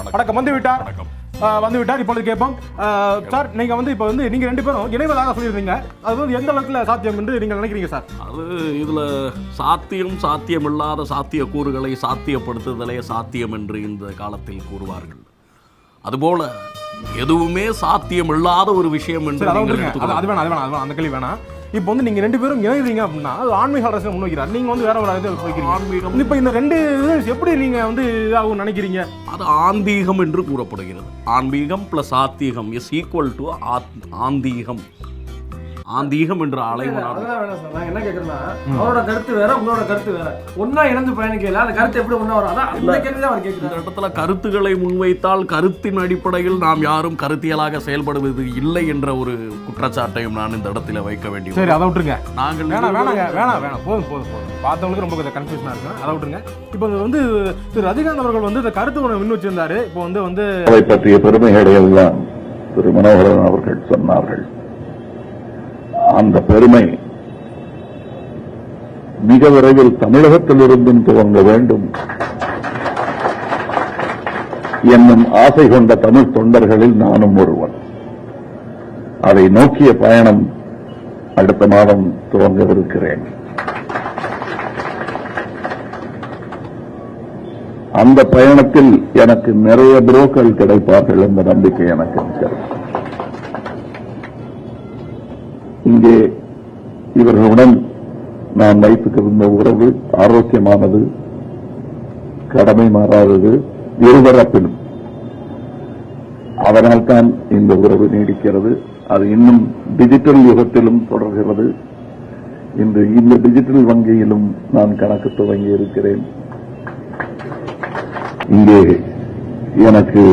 வணக்கம். வந்து விட்டார் இப்பொழுது கேட்போம். சார், நீங்க வந்து இப்போ வந்து நீங்க 2 பேரும் இணைவதாக சொல்லியிருந்தீங்க. அது வந்து எந்த அளவுக்கு சாத்தியம் என்று நீங்க நினைக்கிறீங்க சார்? அது இதுல சாத்தியம் இல்லாத சாத்திய கூறுகளை சாத்தியப்படுத்துதலே சாத்தியம் என்று இந்த காலத்தில் கூறுவார்கள். அதுபோல எதுவுமே சாத்தியம் இல்லாத ஒரு விஷயம் என்று அது வேணாம், அந்த கேள்வி வேணாம். இப்போ வந்து நீங்க 2 பேரும் இணைகிறீங்க அப்படின்னா அது ஆன்மீக அரசு முன்வைக்கிறார், நீங்க வந்து வேற ஒரு இது வைக்கிறீங்க. ஆன்மீகம் இப்போ இந்த 2 எப்படி நீங்க வந்து இதாகும் நினைக்கிறீங்க? அது ஆன்மீகம் என்று கூறப்படுகிறது. ஆன்மீகம் பிளஸ் ஆத்திகம் இஸ் ஈக்குவல் டு ஆந்தீகம். ஆந்தீகம் என்ற என்ன கேக்குறேன்னா, அவரோட கருத்து வேற, உங்களோட கருத்து வேற, ஒன்னா இணைந்து பயணிக்கல, அந்த கருத்து எப்படி ஒன்னா வரும்? அதான் இந்த கேள்வி தான் அவர் கேட்கிறார். இந்த இடத்துல கருத்துக்களை முன்வைத்தால் கருத்தின் அடிப்படையில் நாம் யாரும் கருத்தியலாக செயல்படுவது இல்லை என்ற ஒரு குற்றச்சாட்டையும் நான் இந்த இடத்துல வைக்க வேண்டியது. சரி, அதை விட்டுருங்க. நாங்கள் வேணாம் போதும். பார்த்தவங்களுக்கு ரொம்ப கொஞ்சம் கன்ஃபியூஷனா இருக்கு, அதை விட்டுருங்க. இப்போ வந்து திரு ரஜினிகாந்த் அவர்கள் வந்து இந்த கருத்து ஒன்று முன் வச்சிருந்தாரு. இப்போ வந்து அதை பற்றிய பெருமைகளை எல்லாம் திரு மனோகரன் அவர்கள் சொன்னார்கள். அந்த பெருமை மிக விரைவில் தமிழகத்திலிருந்தும் துவங்க வேண்டும் என்னும் ஆசை கொண்ட தமிழ் தொண்டர்களில் நானும் ஒருவன். அதை நோக்கிய பயணம் அடுத்த மாதம் துவங்கவிருக்கிறேன். அந்த பயணத்தில் எனக்கு நிறைய புரோக்கர்கள் கிடைப்பார்கள் என்ற நம்பிக்கை எனக்கு இருக்கிறது. இங்கே இவர்களுடன் நான் வைத்துக்கிருந்த உறவு ஆரோக்கியமானது, கடமை மாறாதது, இருதரப்பிலும். அதனால்தான் இந்த உறவு நீடிக்கிறது. அது இன்னும் டிஜிட்டல் யுகத்திலும் தொடர்கிறது. இன்று இந்த டிஜிட்டல் வங்கியிலும் நான் கணக்கு துவங்கி இருக்கிறேன். இங்கே எனக்கு